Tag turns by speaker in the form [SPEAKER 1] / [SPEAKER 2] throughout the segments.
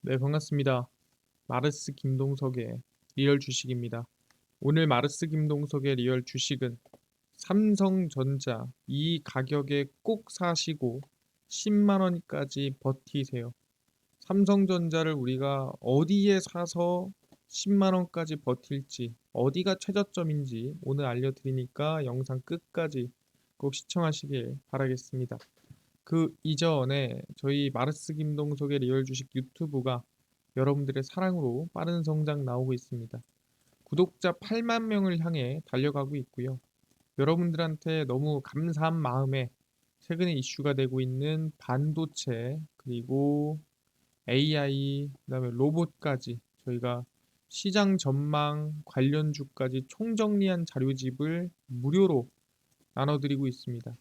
[SPEAKER 1] 네, 반갑습니다. 마르스 김동석의 리얼 주식입니다. 오늘 마르스 김동석의 리얼 주식은 삼성전자 이 가격에 꼭 사시고 10만 원까지 버티세요. 삼성전자를 우리가 어디에 사서 10만 원까지 버틸지, 어디가 최저점인지 오늘 알려드리니까 영상 끝까지 꼭 시청하시길 바라겠습니다. 그 이전에 저희 마르스 김동석의 리얼 주식 유튜브가 여러분들의 사랑으로 빠른 성장 나오고 있습니다. 구독자 8만 명을 향해 달려가고 있고요. 여러분들한테 너무 감사한 마음에 최근에 이슈가 되고 있는 반도체 그리고 AI 그다음에 로봇까지 저희가 시장 전망 관련주까지 총정리한 자료집을 무료로 나눠드리고 있습니다.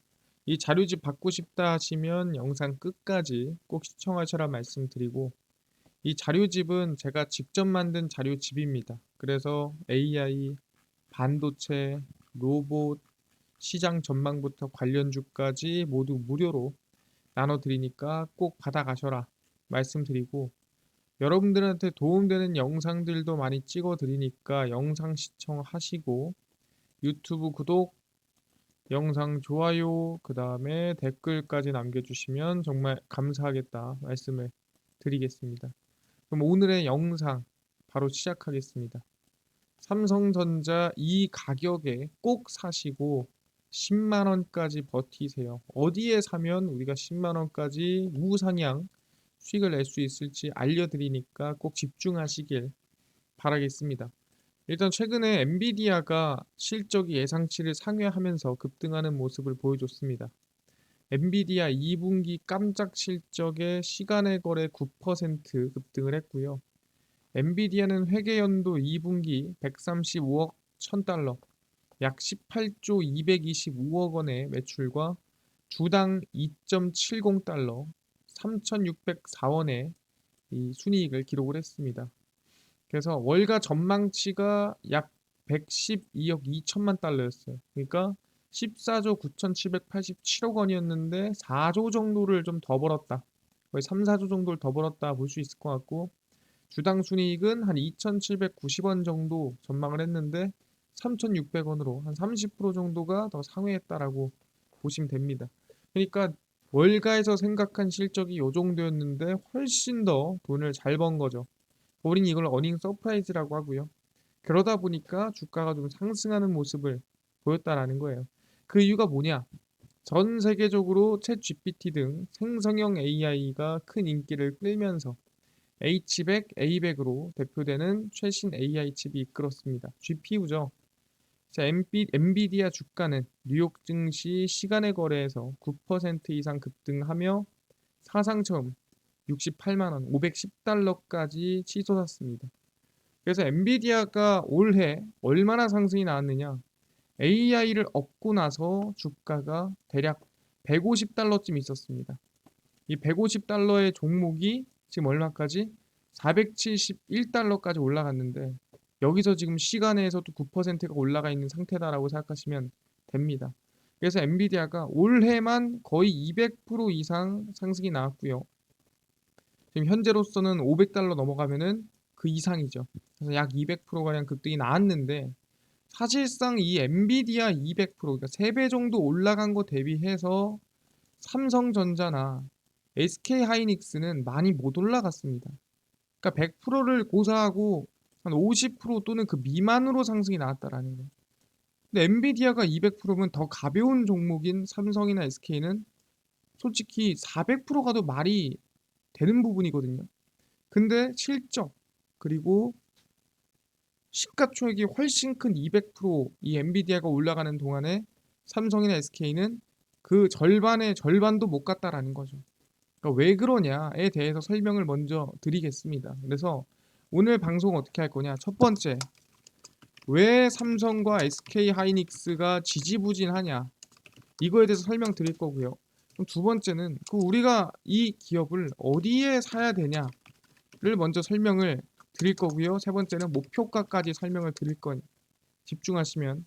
[SPEAKER 1] 이 자료집 받고 싶다 하시면 영상 끝까지 꼭 시청하셔라 말씀드리고 이 자료집은 제가 직접 만든 자료집입니다. 그래서 AI, 반도체, 로봇, 시장 전망부터 관련주까지 모두 무료로 나눠드리니까 꼭 받아가셔라 말씀드리고 여러분들한테 도움되는 영상들도 많이 찍어드리니까 영상 시청하시고 유튜브 구독, 영상 좋아요, 그 다음에 댓글까지 남겨주시면 정말 감사하겠다 말씀을 드리겠습니다. 그럼 오늘의 영상 바로 시작하겠습니다. 삼성전자 이 가격에 꼭 사시고 10만 원까지 버티세요. 어디에 사면 우리가 10만 원까지 우상향 수익을 낼 수 있을지 알려드리니까 꼭 집중하시길 바라겠습니다. 일단 최근에 엔비디아가 실적이 예상치를 상회하면서 급등하는 모습을 보여줬습니다. 엔비디아 2분기 깜짝 실적에 시간의 거래 9% 급등을 했고요. 엔비디아는 회계연도 2분기 135억 1000달러, 약 18조 225억 원의 매출과 주당 2.70달러, 3604원의 이 순이익을 기록을 했습니다. 그래서 월가 전망치가 약 112억 2천만 달러였어요. 그러니까 14조 9,787억 원이었는데 4조 정도를 좀 더 벌었다. 거의 3, 4조 정도를 더 벌었다 볼 수 있을 것 같고 주당 순이익은 한 2,790원 정도 전망을 했는데 3,600원으로 한 30% 정도가 더 상회했다라고 보시면 됩니다. 그러니까 월가에서 생각한 실적이 요 정도였는데 훨씬 더 돈을 잘 번 거죠. 우린 이걸 어닝 서프라이즈라고 하고요. 그러다 보니까 주가가 좀 상승하는 모습을 보였다라는 거예요. 그 이유가 뭐냐? 전 세계적으로 챗 GPT 등 생성형 AI가 큰 인기를 끌면서 H100, A100으로 대표되는 최신 AI 칩이 이끌었습니다. GPU죠. 자, 엔비디아 주가는 뉴욕 증시 시간의 거래에서 9% 이상 급등하며 사상 처음 68만 원, 510달러까지 치솟았습니다. 그래서 엔비디아가 올해 얼마나 상승이 나왔느냐? AI를 얻고 나서 주가가 대략 150달러쯤 있었습니다. 이 150달러의 종목이 지금 얼마까지? 471달러까지 올라갔는데 여기서 지금 시간에서도 9%가 올라가 있는 상태다라고 생각하시면 됩니다. 그래서 엔비디아가 올해만 거의 200% 이상 상승이 나왔고요. 지금 현재로서는 500달러 넘어가면은 그 이상이죠. 그래서 약 200%가량 급등이 나왔는데 사실상 이 엔비디아 200% 그러니까 3배 정도 올라간 거 대비해서 삼성전자나 SK하이닉스는 많이 못 올라갔습니다. 그러니까 100%를 고사하고 한 50% 또는 그 미만으로 상승이 나왔다라는 거예요. 근데 엔비디아가 200%면 더 가벼운 종목인 삼성이나 SK는 솔직히 400% 가도 말이 되는 부분이거든요. 근데 실적 그리고 시가총액이 훨씬 큰 200%이 엔비디아가 올라가는 동안에 삼성이나 SK는 그 절반의 절반도 못 갔다라는 거죠. 그러니까 왜 그러냐에 대해서 설명을 먼저 드리겠습니다. 그래서 오늘 방송 어떻게 할 거냐? 첫 번째, 왜 삼성과 SK 하이닉스가 지지부진하냐? 이거에 대해서 설명드릴 거고요. 그럼 두 번째는 그 우리가 이 기업을 어디에 사야 되냐를 먼저 설명을 드릴 거고요. 세 번째는 목표가까지 설명을 드릴 거니 집중하시면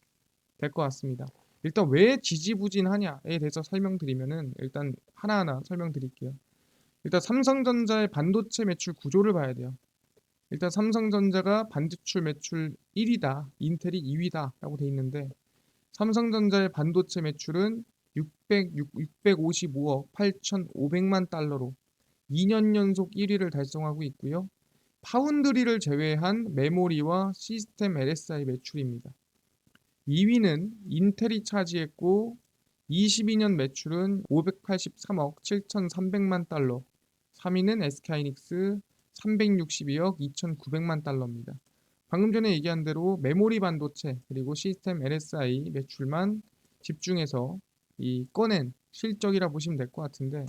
[SPEAKER 1] 될 것 같습니다. 일단 왜 지지부진하냐에 대해서 설명드리면은 일단 하나하나 설명드릴게요. 일단 삼성전자의 반도체 매출 구조를 봐야 돼요. 일단 삼성전자가 반도체 매출 1위다, 인텔이 2위다라고 돼 있는데 삼성전자의 반도체 매출은 655억 8,500만 달러로 2년 연속 1위를 달성하고 있고요. 파운드리를 제외한 메모리와 시스템 LSI 매출입니다. 2위는 인텔이 차지했고 22년 매출은 583억 7,300만 달러, 3위는 SK하이닉스 362억 2,900만 달러입니다. 방금 전에 얘기한 대로 메모리 반도체 그리고 시스템 LSI 매출만 집중해서 이 꺼낸 실적이라 보시면 될 것 같은데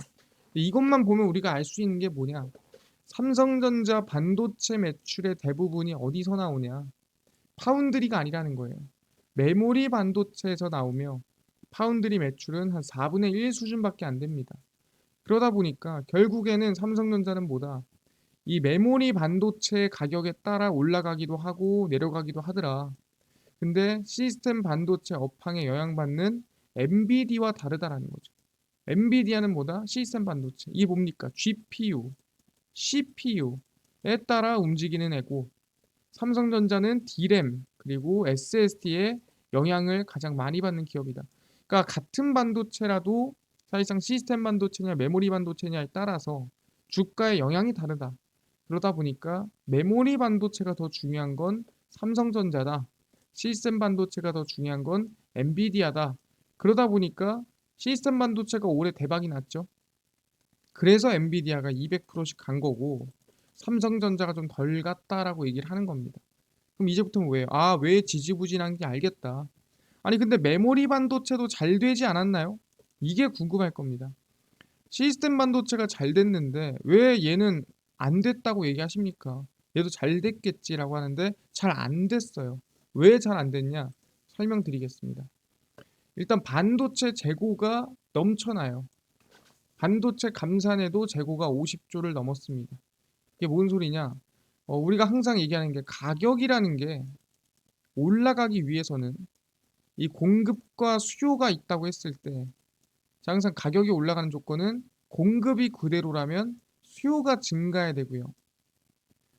[SPEAKER 1] 이것만 보면 우리가 알 수 있는 게 뭐냐? 삼성전자 반도체 매출의 대부분이 어디서 나오냐? 파운드리가 아니라는 거예요. 메모리 반도체에서 나오며 파운드리 매출은 한 4분의 1 수준밖에 안 됩니다. 그러다 보니까 결국에는 삼성전자는 뭐다? 이 메모리 반도체 가격에 따라 올라가기도 하고 내려가기도 하더라. 근데 시스템 반도체 업황에 영향받는 엔비디아와 다르다라는 거죠. 엔비디아는 뭐다? 시스템 반도체. 이게 뭡니까? GPU, CPU에 따라 움직이는 애고 삼성전자는 D램 그리고 SSD에 영향을 가장 많이 받는 기업이다. 그러니까 같은 반도체라도 사실상 시스템 반도체냐 메모리 반도체냐에 따라서 주가의 영향이 다르다. 그러다 보니까 메모리 반도체가 더 중요한 건 삼성전자다. 시스템 반도체가 더 중요한 건 엔비디아다. 그러다 보니까 시스템 반도체가 올해 대박이 났죠. 그래서 엔비디아가 200%씩 간 거고 삼성전자가 좀 덜 갔다라고 얘기를 하는 겁니다. 그럼 이제부터는 왜요? 아, 왜 지지부진한 게 알겠다. 아니 근데 메모리 반도체도 잘 되지 않았나요? 이게 궁금할 겁니다. 시스템 반도체가 잘 됐는데 왜 얘는 안 됐다고 얘기하십니까? 얘도 잘 됐겠지라고 하는데 잘 안 됐어요. 왜 잘 안 됐냐? 설명드리겠습니다. 일단 반도체 재고가 넘쳐나요. 반도체 감산에도 재고가 50조를 넘었습니다. 이게 뭔 소리냐? 우리가 항상 얘기하는 게 가격이라는 게 올라가기 위해서는 이 공급과 수요가 있다고 했을 때 항상 가격이 올라가는 조건은 공급이 그대로라면 수요가 증가해야 되고요.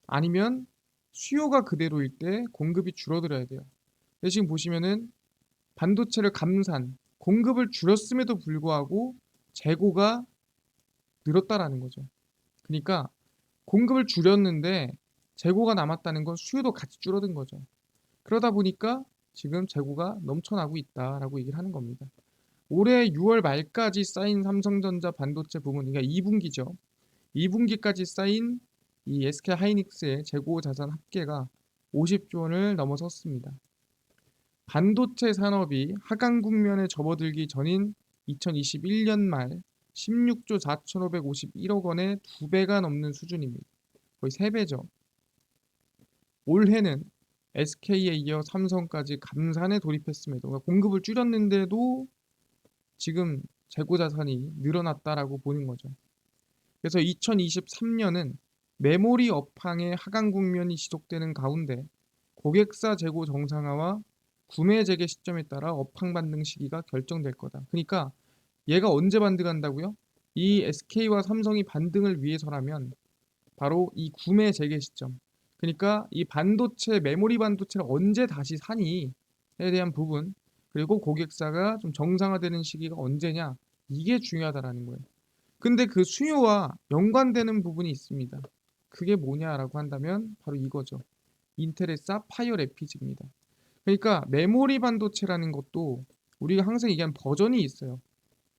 [SPEAKER 1] 아니면 수요가 그대로일 때 공급이 줄어들어야 돼요. 근데 지금 보시면은 반도체를 감산, 공급을 줄였음에도 불구하고 재고가 늘었다라는 거죠. 그러니까 공급을 줄였는데 재고가 남았다는 건 수요도 같이 줄어든 거죠. 그러다 보니까 지금 재고가 넘쳐나고 있다라고 얘기를 하는 겁니다. 올해 6월 말까지 쌓인 삼성전자 반도체 부문, 그러니까 2분기죠. 2분기까지 쌓인 이 SK하이닉스의 재고 자산 합계가 50조 원을 넘어섰습니다. 반도체 산업이 하강 국면에 접어들기 전인 2021년 말 16조 4,551억 원의 2배가 넘는 수준입니다. 거의 3배죠. 올해는 SK에 이어 삼성까지 감산에 돌입했음에도 그러니까 공급을 줄였는데도 지금 재고 자산이 늘어났다라고 보는 거죠. 그래서 2023년은 메모리 업황의 하강 국면이 지속되는 가운데 고객사 재고 정상화와 구매 재개 시점에 따라 업황 반등 시기가 결정될 거다. 그러니까 얘가 언제 반등한다고요? 이 SK와 삼성이 반등을 위해서라면 바로 이 구매 재개 시점. 그러니까 이 반도체, 메모리 반도체를 언제 다시 사니에 대한 부분, 그리고 고객사가 좀 정상화되는 시기가 언제냐, 이게 중요하다라는 거예요. 근데 그 수요와 연관되는 부분이 있습니다. 그게 뭐냐라고 한다면 바로 이거죠. 인텔의 사파이어 래피즈입니다. 그러니까 메모리 반도체라는 것도 우리가 항상 얘기하는 버전이 있어요.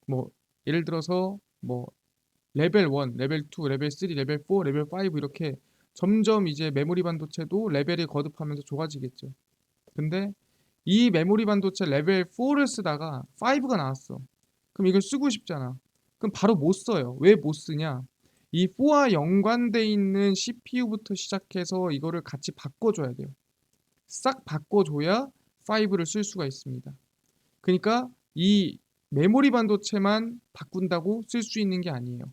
[SPEAKER 1] 뭐 예를 들어서 뭐 레벨 1, 레벨 2, 레벨 3, 레벨 4, 레벨 5 이렇게 점점 이제 메모리 반도체도 레벨이 거듭하면서 좋아지겠죠. 근데 이 메모리 반도체 레벨 4를 쓰다가 5가 나왔어. 그럼 이걸 쓰고 싶잖아. 그럼 바로 못 써요. 왜 못 쓰냐? 이 4와 연관돼 있는 CPU부터 시작해서 이거를 같이 바꿔줘야 돼요. 싹 바꿔줘야 5를 쓸 수가 있습니다. 그러니까 이 메모리 반도체만 바꾼다고 쓸 수 있는 게 아니에요.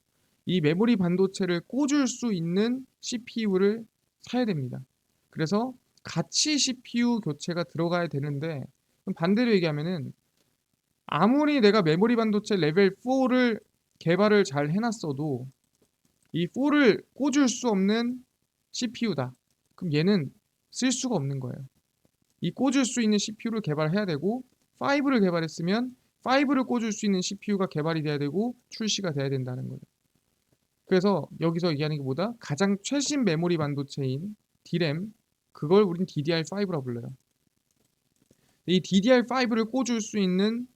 [SPEAKER 1] 이 메모리 반도체를 꽂을 수 있는 CPU를 사야 됩니다. 그래서 같이 CPU 교체가 들어가야 되는데 반대로 얘기하면은 아무리 내가 메모리 반도체 레벨 4를 개발을 잘 해놨어도 이 4를 꽂을 수 없는 CPU다. 그럼 얘는 쓸 수가 없는 거예요. 이 꽂을 수 있는 CPU를 개발해야 되고 5를 개발했으면 5를 꽂을 수 있는 CPU가 개발이 돼야 되고 출시가 돼야 된다는 거예요. 그래서 여기서 얘기하는 게 뭐다? 가장 최신 메모리 반도체인 DRAM, 그걸 우린 DDR5라고 불러요. 이 DDR5를 꽂을 수 있는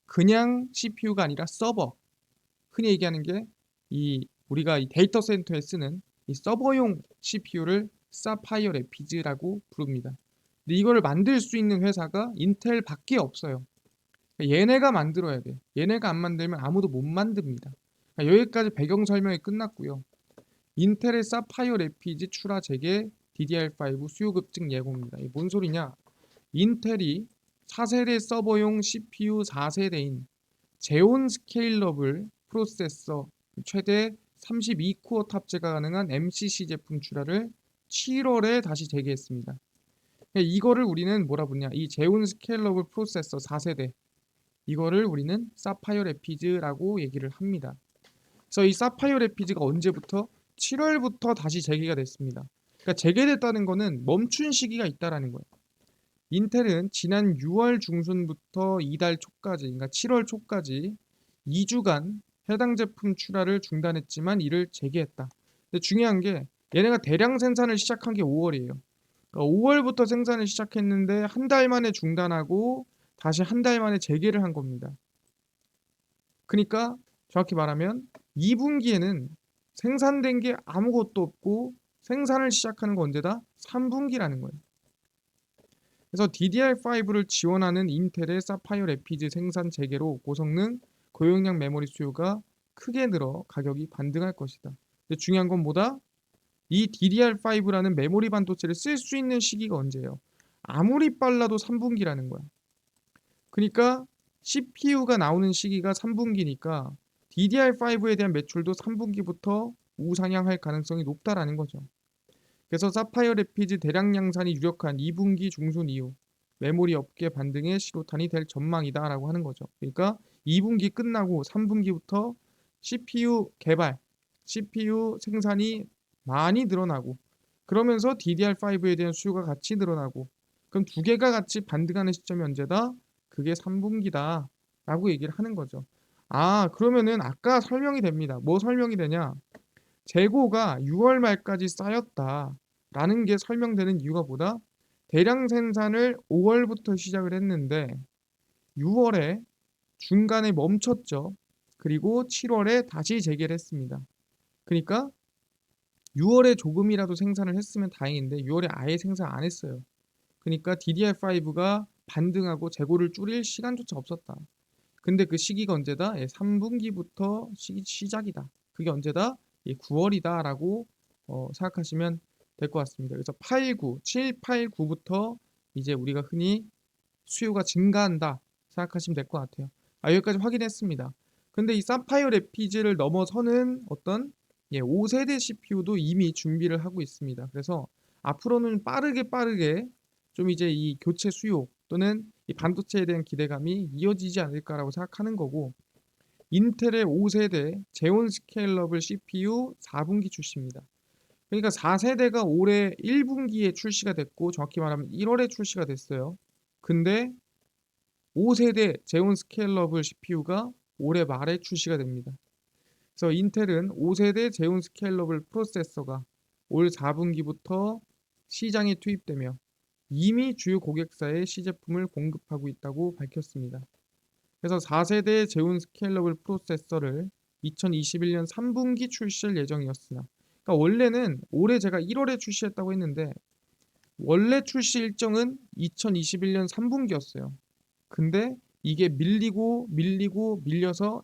[SPEAKER 1] 그냥 CPU가 아니라 서버, 흔히 얘기하는 게 우리가 이 데이터 센터에 쓰는 이 서버용 CPU를 사파이어 래피즈라고 부릅니다. 근데 이거를 만들 수 있는 회사가 인텔밖에 없어요. 그러니까 얘네가 만들어야 돼. 얘네가 안 만들면 아무도 못 만듭니다. 그러니까 여기까지 배경 설명이 끝났고요. 인텔의 사파이어 래피즈 출하 재개 DDR5 수요 급증 예고입니다. 이게 뭔 소리냐? 인텔이 4세대 서버용 CPU 4세대인 제온 스케일러블 프로세서 최대 32코어 탑재가 가능한 MCC 제품 출하를 7월에 다시 재개했습니다. 이거를 우리는 뭐라 부르냐? 이 제온 스케일러블 프로세서 4세대 이거를 우리는 사파이어 래피즈라고 얘기를 합니다. 그래서 이 사파이어 래피즈가 언제부터? 7월부터 다시 재개가 됐습니다. 그러니까 재개됐다는 거는 멈춘 시기가 있다라는 거예요. 인텔은 지난 6월 중순부터 이달 초까지, 그러니까 7월 초까지 2주간 해당 제품 출하를 중단했지만 이를 재개했다. 근데 중요한 게 얘네가 대량 생산을 시작한 게 5월이에요. 그러니까 5월부터 생산을 시작했는데 한 달 만에 중단하고 다시 한 달 만에 재개를 한 겁니다. 그러니까 정확히 말하면 2분기에는 생산된 게 아무것도 없고 생산을 시작하는 건 언제다? 3분기라는 거예요. 그래서 DDR5를 지원하는 인텔의 사파이어 래피드 생산 재개로 고성능 고용량 메모리 수요가 크게 늘어 가격이 반등할 것이다. 근데 중요한 건 뭐다? 이 DDR5라는 메모리 반도체를 쓸 수 있는 시기가 언제예요? 아무리 빨라도 3분기라는 거야. 그러니까 CPU가 나오는 시기가 3분기니까 DDR5에 대한 매출도 3분기부터 우상향할 가능성이 높다라는 거죠. 그래서 사파이어 래피드 대량 양산이 유력한 2분기 중순 이후 메모리 업계 반등의 시로탄이 될 전망이다라고 하는 거죠. 그러니까 2분기 끝나고 3분기부터 CPU 개발, CPU 생산이 많이 늘어나고 그러면서 DDR5에 대한 수요가 같이 늘어나고 그럼 두 개가 같이 반등하는 시점이 언제다? 그게 3분기다 라고 얘기를 하는 거죠. 아, 그러면은 아까 설명이 됩니다. 뭐 설명이 되냐? 재고가 6월 말까지 쌓였다라는 게 설명되는 이유가 뭐다? 대량 생산을 5월부터 시작을 했는데 6월에 중간에 멈췄죠. 그리고 7월에 다시 재개를 했습니다. 그러니까 6월에 조금이라도 생산을 했으면 다행인데 6월에 아예 생산 안 했어요. 그러니까 DDR5가 반등하고 재고를 줄일 시간조차 없었다. 근데 그 시기가 언제다? 3분기부터 시작이다. 그게 언제다? 9월이다라고 생각하시면 될 것 같습니다. 그래서 8, 9, 7, 8, 9부터 이제 우리가 흔히 수요가 증가한다 생각하시면 될 것 같아요. 여기까지 확인했습니다. 근데 이 사파이어 래피즈를 넘어서는 어떤 5세대 CPU도 이미 준비를 하고 있습니다. 그래서 앞으로는 빠르게 좀 이제 이 교체 수요 또는 이 반도체에 대한 기대감이 이어지지 않을까라고 생각하는 거고 인텔의 5세대 제온 스케일러블 CPU 4분기 출시입니다. 그러니까 4세대가 올해 1분기에 출시가 됐고 정확히 말하면 1월에 출시가 됐어요. 근데 5세대 제온 스케일러블 CPU가 올해 말에 출시가 됩니다. 그래서 인텔은 5세대 제온 스케일러블 프로세서가 올 4분기부터 시장에 투입되며 이미 주요 고객사에 시제품을 공급하고 있다고 밝혔습니다. 그래서 4세대 제온 스케일러블 프로세서를 2021년 3분기 출시할 예정이었으나 그러니까 원래는 올해 제가 1월에 출시했다고 했는데 원래 출시 일정은 2021년 3분기였어요. 근데 이게 밀려서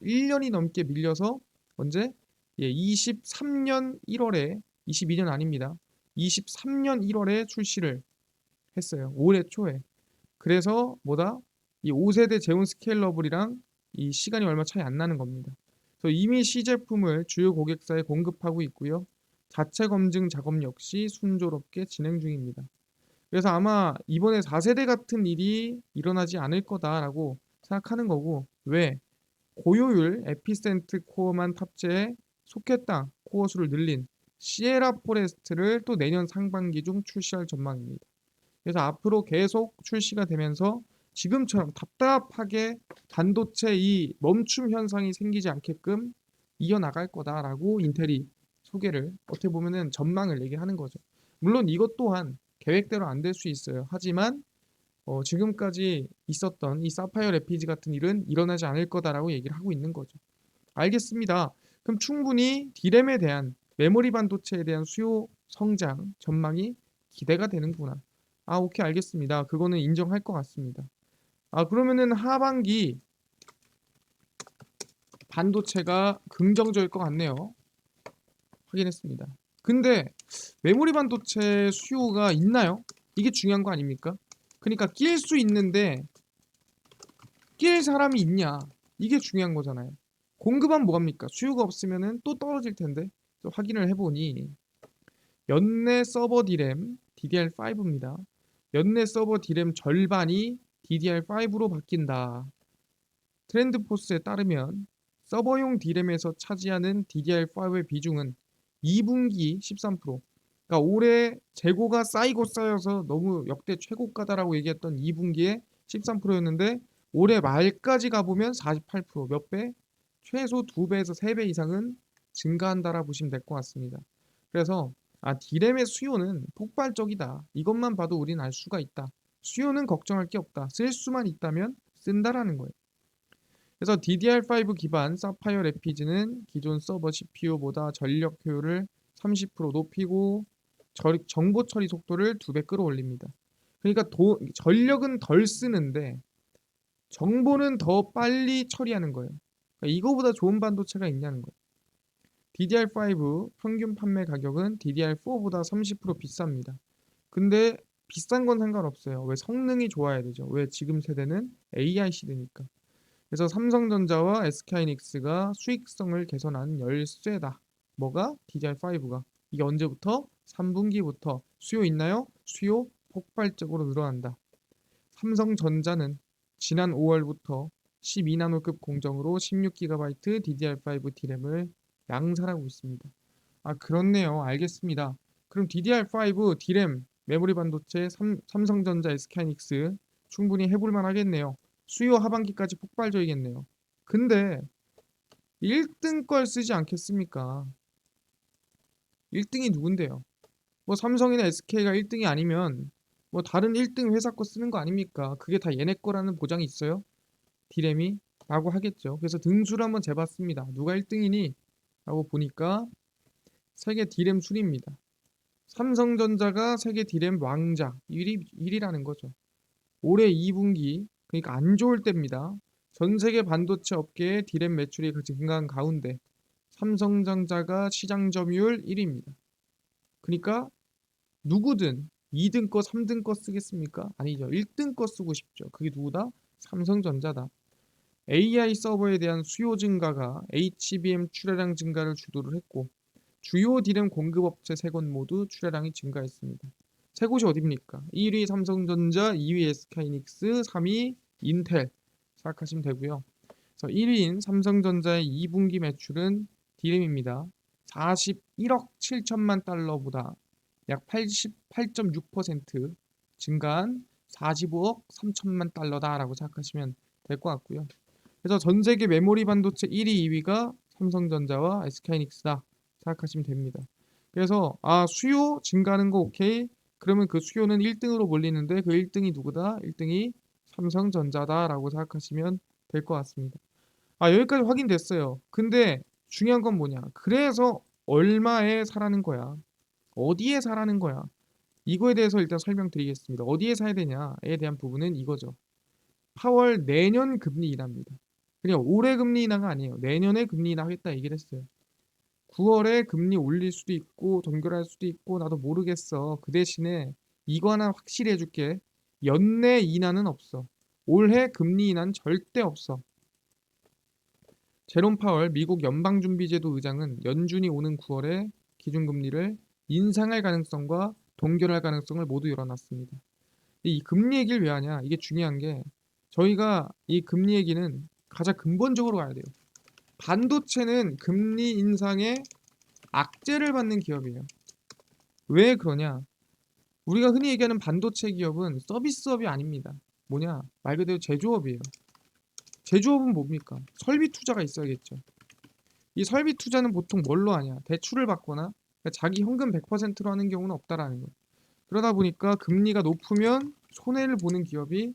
[SPEAKER 1] 1년이 넘게 밀려서 언제? 23년 1월에 22년 아닙니다. 23년 1월에 출시를 했어요. 올해 초에. 그래서 뭐다? 이 5세대 제온 스케일러블이랑 이 시간이 얼마 차이 안 나는 겁니다. 그래서 이미 시제품을 주요 고객사에 공급하고 있고요. 자체 검증 작업 역시 순조롭게 진행 중입니다. 그래서 아마 이번에 4세대 같은 일이 일어나지 않을 거다라고 생각하는 거고 왜? 고효율 에피센트 코어만 탑재해 소켓당 코어 수를 늘린 시에라 포레스트를 또 내년 상반기 중 출시할 전망입니다. 그래서 앞으로 계속 출시가 되면서 지금처럼 답답하게 반도체 이 멈춤 현상이 생기지 않게끔 이어나갈 거다라고 인텔이 소개를 어떻게 보면은 전망을 얘기하는 거죠. 물론 이것 또한 계획대로 안 될 수 있어요. 하지만 지금까지 있었던 이 사파이어 레피지 같은 일은 일어나지 않을 거다라고 얘기를 하고 있는 거죠. 알겠습니다. 그럼 충분히 디램에 대한 메모리 반도체에 대한 수요 성장 전망이 기대가 되는구나. 아, 오케이, 알겠습니다. 그거는 인정할 것 같습니다. 아, 그러면은 하반기 반도체가 긍정적일 것 같네요. 확인했습니다. 근데 메모리 반도체 수요가 있나요? 이게 중요한 거 아닙니까? 그러니까 낄 수 있는데 낄 사람이 있냐? 이게 중요한 거잖아요. 공급은 뭐합니까? 수요가 없으면은 또 떨어질 텐데. 확인을 해보니 연내 서버 디램 DDR5입니다. 연내 서버 디램 절반이 DDR5로 바뀐다. 트렌드포스에 따르면 서버용 디램에서 차지하는 DDR5의 비중은 2분기 13%. 그러니까 올해 재고가 쌓이고 쌓여서 너무 역대 최고가다라고 얘기했던 2분기에 13%였는데 올해 말까지 가보면 48%. 몇 배? 최소 2배에서 3배 이상은 증가한다라 보시면 될 것 같습니다. 그래서 디램의 수요는 폭발적이다. 이것만 봐도 우리는 알 수가 있다. 수요는 걱정할 게 없다. 쓸 수만 있다면 쓴다라는 거예요. 그래서 DDR5 기반 사파이어 레피즈는 기존 서버 CPU보다 전력 효율을 30% 높이고 정보 처리 속도를 2배 끌어올립니다. 그러니까 전력은 덜 쓰는데 정보는 더 빨리 처리하는 거예요. 그러니까 이거보다 좋은 반도체가 있냐는 거예요. DDR5 평균 판매 가격은 DDR4보다 30% 비쌉니다. 근데 비싼 건 상관없어요. 왜? 성능이 좋아야 되죠. 왜? 지금 세대는 AI 시대니까. 그래서 삼성전자와 SK하이닉스가 수익성을 개선한 열쇠다. 뭐가? DDR5가. 이게 언제부터? 3분기부터. 수요 있나요? 수요 폭발적으로 늘어난다. 삼성전자는 지난 5월부터 12나노급 공정으로 16GB DDR5 D램을 양산하고 있습니다. 아, 그렇네요. 알겠습니다. 그럼 DDR5 D램 메모리 반도체 삼성전자 SK하이닉스 충분히 해볼만 하겠네요. 수요 하반기까지 폭발적이겠네요. 근데 1등 걸 쓰지 않겠습니까? 1등이 누군데요? 뭐 삼성이나 SK가 1등이 아니면 뭐 다른 1등 회사 거 쓰는 거 아닙니까? 그게 다 얘네 거라는 보장이 있어요? 디램이? 라고 하겠죠. 그래서 등수를 한번 재봤습니다. 누가 1등이니? 라고 보니까 세계 디램 순위입니다. 삼성전자가 세계 디램 왕자 1위라는 거죠. 올해 2분기, 그러니까 안 좋을 때입니다. 전 세계 반도체 업계의 디램 매출이 증가한 가운데 삼성전자가 시장 점유율 1위입니다. 그러니까 누구든 2등 거, 3등 거 쓰겠습니까? 아니죠. 1등 거 쓰고 싶죠. 그게 누구다? 삼성전자다. AI 서버에 대한 수요 증가가 HBM 출하량 증가를 주도를 했고 주요 디램 공급업체 3곳 모두 출하량이 증가했습니다. 세 곳이 어디입니까? 1위 삼성전자, 2위 SK하이닉스, 3위 인텔 생각하시면 되고요. 그래서 1위인 삼성전자의 2분기 매출은 디램입니다. 41억 7천만 달러보다 약 88.6% 증가한 45억 3천만 달러다라고 생각하시면 될 것 같고요. 그래서 전 세계 메모리 반도체 1위, 2위가 삼성전자와 SK하이닉스다 생각하시면 됩니다. 그래서 수요 증가하는 거 오케이. 그러면 그 수요는 1등으로 몰리는데 그 1등이 누구다? 1등이 삼성전자다라고 생각하시면 될 것 같습니다. 여기까지 확인됐어요. 근데 중요한 건 뭐냐? 그래서 얼마에 사라는 거야? 어디에 사라는 거야? 이거에 대해서 일단 설명드리겠습니다. 어디에 사야 되냐에 대한 부분은 이거죠. 8월 내년 금리 인하입니다. 그냥 올해 금리 인하가 아니에요. 내년에 금리 인하하겠다 얘기를 했어요. 9월에 금리 올릴 수도 있고 동결할 수도 있고 나도 모르겠어. 그 대신에 이거 하나 확실히 해줄게. 연내 인하는 없어. 올해 금리 인하는 절대 없어. 제롬 파월 미국 연방준비제도 의장은 연준이 오는 9월에 기준금리를 인상할 가능성과 동결할 가능성을 모두 열어놨습니다. 이 금리 얘기를 왜 하냐? 이게 중요한 게 저희가 이 금리 얘기는 가장 근본적으로 가야 돼요. 반도체는 금리 인상의 악재를 받는 기업이에요. 왜 그러냐? 우리가 흔히 얘기하는 반도체 기업은 서비스업이 아닙니다. 뭐냐? 말 그대로 제조업이에요. 제조업은 뭡니까? 설비 투자가 있어야겠죠. 이 설비 투자는 보통 뭘로 하냐? 대출을 받거나 자기 현금 100%로 하는 경우는 없다라는 거예요. 그러다 보니까 금리가 높으면 손해를 보는 기업이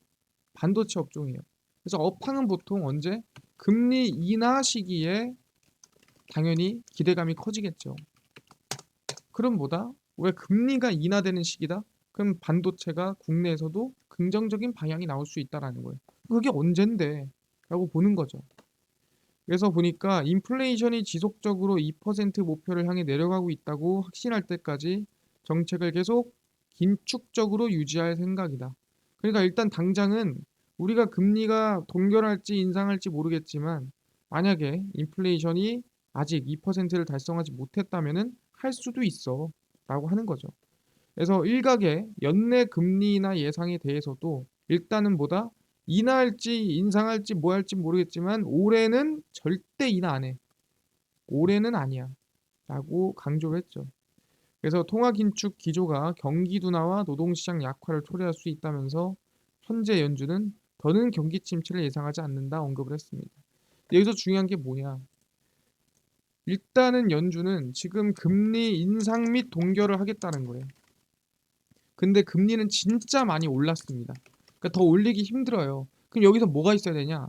[SPEAKER 1] 반도체 업종이에요. 그래서 업황은 보통 언제? 금리 인하 시기에 당연히 기대감이 커지겠죠. 그럼 뭐다? 왜 금리가 인하되는 시기다? 그럼 반도체가 국내에서도 긍정적인 방향이 나올 수 있다라는 거예요. 그게 언젠데? 라고 보는 거죠. 그래서 보니까 인플레이션이 지속적으로 2% 목표를 향해 내려가고 있다고 확신할 때까지 정책을 계속 긴축적으로 유지할 생각이다. 그러니까 일단 당장은 우리가 금리가 동결할지 인상할지 모르겠지만 만약에 인플레이션이 아직 2%를 달성하지 못했다면은 할 수도 있어 라고 하는 거죠. 그래서 일각의 연내 금리 인하 예상에 대해서도 일단은 뭐다? 인하할지 인상할지 뭐 할지 모르겠지만 올해는 절대 인하 안 해. 올해는 아니야. 라고 강조를 했죠. 그래서 통화 긴축 기조가 경기 둔화와 노동시장 약화를 초래할 수 있다면서 현재 연준은 더는 경기 침체를 예상하지 않는다 언급을 했습니다. 여기서 중요한 게 뭐냐? 일단은 연준은 지금 금리 인상 및 동결을 하겠다는 거예요. 근데 금리는 진짜 많이 올랐습니다. 그러니까 더 올리기 힘들어요. 그럼 여기서 뭐가 있어야 되냐?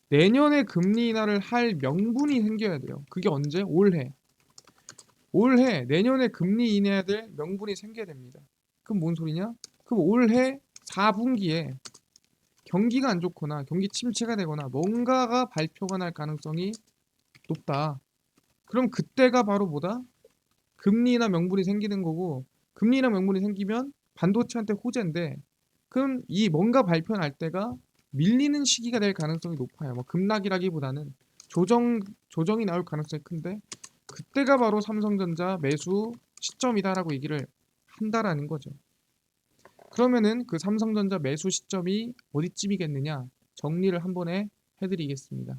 [SPEAKER 1] 내년에 금리 인하를 할 명분이 생겨야 돼요. 그게 언제? 올해. 올해 내년에 금리 인하해야 될 명분이 생겨야 됩니다. 그럼 뭔 소리냐? 그럼 올해 4분기에 경기가 안 좋거나 경기 침체가 되거나 뭔가가 발표가 날 가능성이 높다. 그럼 그때가 바로 뭐다? 금리 인하 명분이 생기는 거고 금리 인하 명분이 생기면 반도체한테 호재인데 그럼 이 뭔가 발표 날 때가 밀리는 시기가 될 가능성이 높아요. 뭐 급락이라기보다는 조정이 나올 가능성이 큰데 그때가 바로 삼성전자 매수 시점이다라고 얘기를 한다라는 거죠. 그러면은 그 삼성전자 매수 시점이 어디쯤이겠느냐? 정리를 한 번에 해드리겠습니다.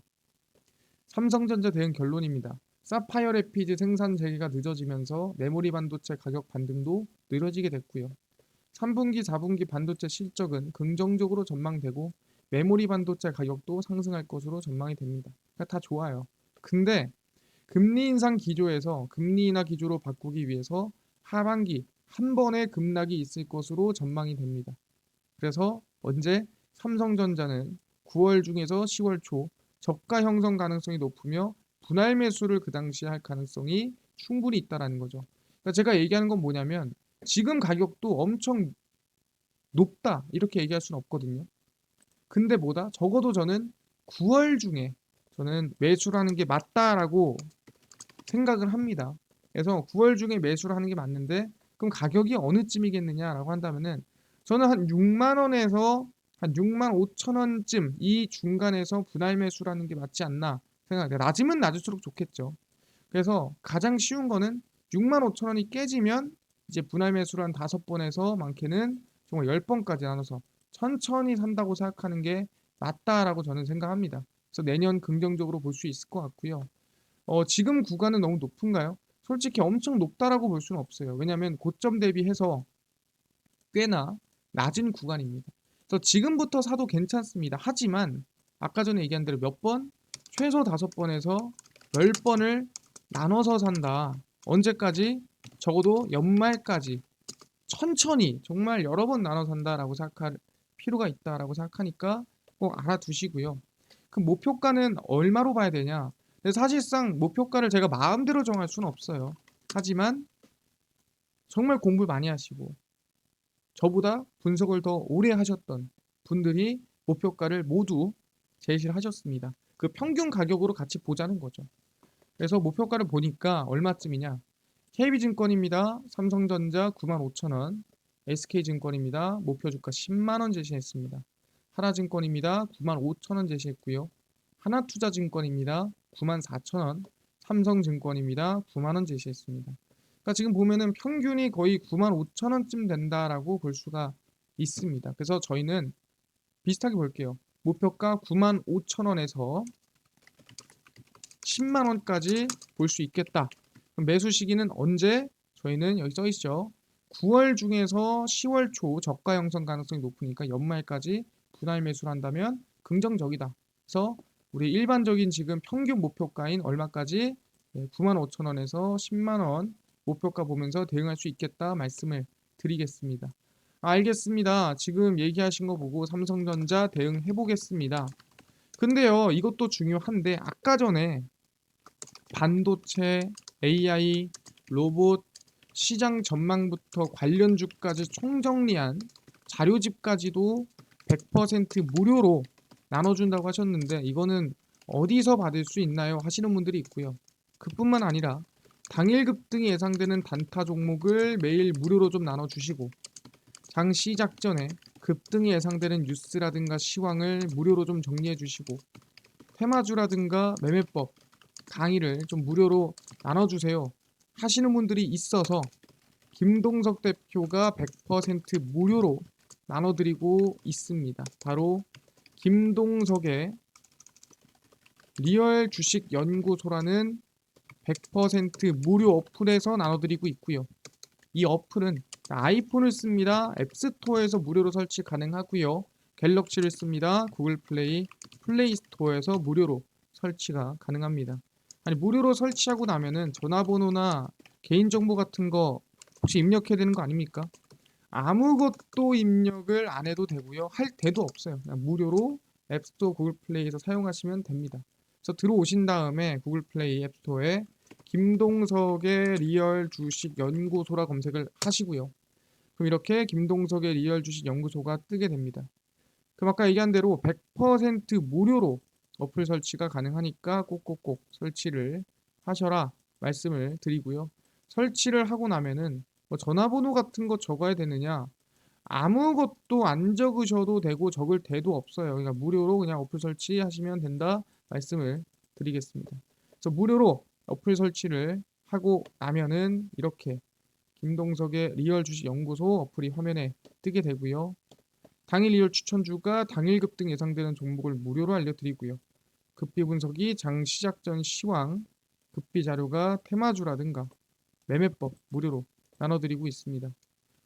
[SPEAKER 1] 삼성전자 대응 결론입니다. 사파이어 래피드 생산 재개가 늦어지면서 메모리 반도체 가격 반등도 느려지게 됐고요. 3분기, 4분기 반도체 실적은 긍정적으로 전망되고 메모리 반도체 가격도 상승할 것으로 전망이 됩니다. 그러니까 다 좋아요. 근데 금리 인상 기조에서 금리 인하 기조로 바꾸기 위해서 하반기 한 번의 급락이 있을 것으로 전망이 됩니다. 그래서 언제 삼성전자는 9월 중에서 10월 초 저가 형성 가능성이 높으며 분할 매수를 그 당시에 할 가능성이 충분히 있다라는 거죠. 그러니까 제가 얘기하는 건 뭐냐면 지금 가격도 엄청 높다 이렇게 얘기할 수는 없거든요. 근데 뭐다? 적어도 저는 9월 중에 저는 매수라는 게 맞다라고 생각을 합니다. 그래서 9월 중에 매수를 하는 게 맞는데 그럼 가격이 어느 쯤이겠느냐라고 한다면은 저는 한 6만 원에서 한 6만 5천 원쯤 이 중간에서 분할 매수라는 게 맞지 않나 생각해요. 낮으면 낮을수록 좋겠죠. 그래서 가장 쉬운 거는 6만 5천 원이 깨지면 이제 분할 매수를 한 5번에서 많게는 정말 10번까지 나눠서 천천히 산다고 생각하는 게 맞다라고 저는 생각합니다. 그래서 내년 긍정적으로 볼 수 있을 것 같고요. 지금 구간은 너무 높은가요? 솔직히 엄청 높다라고 볼 수는 없어요. 왜냐하면 고점 대비해서 꽤나 낮은 구간입니다. 그래서 지금부터 사도 괜찮습니다. 하지만 아까 전에 얘기한 대로 몇 번? 최소 5번에서 10번을 나눠서 산다. 언제까지? 적어도 연말까지 천천히 정말 여러 번 나눠 산다라고 생각할 필요가 있다라고 생각하니까 꼭 알아두시고요. 그 목표가는 얼마로 봐야 되냐? 근데 사실상 목표가를 제가 마음대로 정할 수는 없어요. 하지만 정말 공부를 많이 하시고 저보다 분석을 더 오래 하셨던 분들이 목표가를 모두 제시를 하셨습니다. 그 평균 가격으로 같이 보자는 거죠. 그래서 목표가를 보니까 얼마쯤이냐? KB증권입니다. 삼성전자 95,000원, SK증권입니다. 목표 주가 10만 원 제시했습니다. 하나증권입니다. 95,000원 제시했고요. 하나투자증권입니다. 94,000원, 삼성증권입니다. 9만 원 제시했습니다. 그러니까 지금 보면은 평균이 거의 95,000원쯤 된다라고 볼 수가 있습니다. 그래서 저희는 비슷하게 볼게요. 목표가 95,000원에서 10만 원까지 볼 수 있겠다. 그럼 매수 시기는 언제? 저희는 여기 써 있죠. 9월 중에서 10월 초 저가 형성 가능성이 높으니까 연말까지 분할 매수를 한다면 긍정적이다. 그래서 우리 일반적인 지금 평균 목표가인 얼마까지 95,000원에서 10만 원 목표가 보면서 대응할 수 있겠다 말씀을 드리겠습니다. 알겠습니다. 지금 얘기하신 거 보고 삼성전자 대응해 보겠습니다. 근데요, 이것도 중요한데 아까 전에 반도체, AI, 로봇, 시장 전망부터 관련주까지 총정리한 자료집까지도 100% 무료로 나눠준다고 하셨는데 이거는 어디서 받을 수 있나요? 하시는 분들이 있고요. 그뿐만 아니라 당일 급등이 예상되는 단타 종목을 매일 무료로 좀 나눠주시고 장 시작 전에 급등이 예상되는 뉴스라든가 시황을 무료로 좀 정리해 주시고 테마주라든가 매매법 강의를 좀 무료로 나눠주세요 하시는 분들이 있어서 김동석 대표가 100% 무료로 나눠드리고 있습니다. 바로 김동석의 리얼 주식 연구소라는 100% 무료 어플에서 나눠드리고 있고요. 이 어플은 아이폰을 씁니다. 앱스토어에서 무료로 설치 가능하고요. 갤럭시를 씁니다. 구글 플레이, 플레이 스토어에서 무료로 설치가 가능합니다. 아니 무료로 설치하고 나면은 전화번호나 개인정보 같은 거 혹시 입력해야 되는 거 아닙니까? 아무것도 입력을 안 해도 되고요. 할 데도 없어요. 그냥 무료로 앱스토어, 구글 플레이에서 사용하시면 됩니다. 그래서 들어오신 다음에 구글 플레이 앱스토어에 김동석의 리얼 주식 연구소라 검색을 하시고요. 그럼 이렇게 김동석의 리얼 주식 연구소가 뜨게 됩니다. 그럼 아까 얘기한 대로 100% 무료로 어플 설치가 가능하니까 꼭꼭꼭 설치를 하셔라 말씀을 드리고요. 설치를 하고 나면은 뭐 전화번호 같은 거 적어야 되느냐? 아무것도 안 적으셔도 되고 적을 데도 없어요. 그러니까 무료로 그냥 어플 설치하시면 된다 말씀을 드리겠습니다. 그래서 무료로 어플 설치를 하고 나면은 이렇게 김동석의 리얼 주식 연구소 어플이 화면에 뜨게 되고요. 당일 리얼 추천주가 당일 급등 예상되는 종목을 무료로 알려드리고요. 급비 분석이 장 시작 전 시황, 급비 자료가 테마주라든가 매매법 무료로 나눠드리고 있습니다.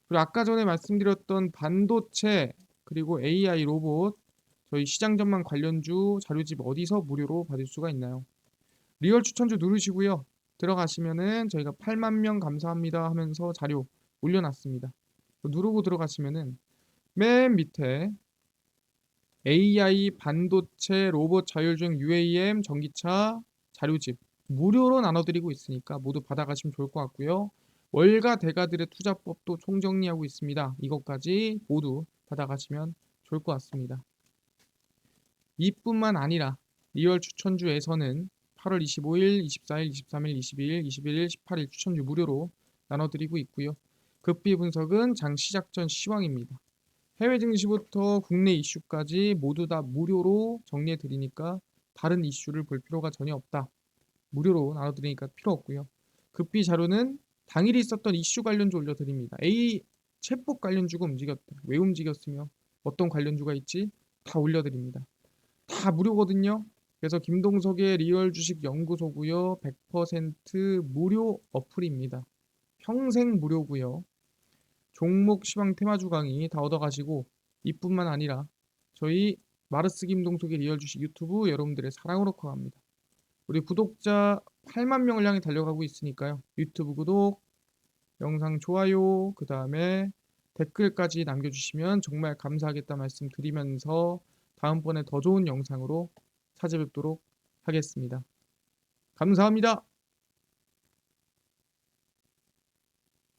[SPEAKER 1] 그리고 아까 전에 말씀드렸던 반도체 그리고 AI 로봇 저희 시장 전망 관련주 자료집 어디서 무료로 받을 수가 있나요? 리얼 추천주 누르시고요. 들어가시면은 저희가 8만 명 감사합니다 하면서 자료 올려놨습니다. 누르고 들어가시면은 맨 밑에 AI 반도체 로봇 자율주행 UAM 전기차 자료집 무료로 나눠드리고 있으니까 모두 받아가시면 좋을 것 같고요. 월가 대가들의 투자법도 총정리하고 있습니다. 이것까지 모두 받아가시면 좋을 것 같습니다. 이뿐만 아니라 리얼 추천주에서는 8월 25일, 24일, 23일, 22일, 21일, 18일 추천주 무료로 나눠드리고 있고요. 급비 분석은 장 시작 전 시황입니다. 해외 증시부터 국내 이슈까지 모두 다 무료로 정리해 드리니까 다른 이슈를 볼 필요가 전혀 없다. 무료로 나눠드리니까 필요 없고요. 급비 자료는 당일에 있었던 이슈 관련주 올려드립니다. A 챗봇 관련주가 움직였다. 왜 움직였으며 어떤 관련주가 있지? 다 올려드립니다. 다 무료거든요. 그래서 김동석의 리얼 주식 연구소고요. 100% 무료 어플입니다. 평생 무료고요. 종목 시황 테마주 강의 다 얻어가시고 이뿐만 아니라 저희 마르스 김동석의 리얼 주식 유튜브 여러분들의 사랑으로 커갑니다. 우리 구독자 8만 명을 향해 달려가고 있으니까요. 유튜브 구독, 영상 좋아요, 그 다음에 댓글까지 남겨주시면 정말 감사하겠다 말씀드리면서 다음번에 더 좋은 영상으로 찾아뵙도록 하겠습니다. 감사합니다.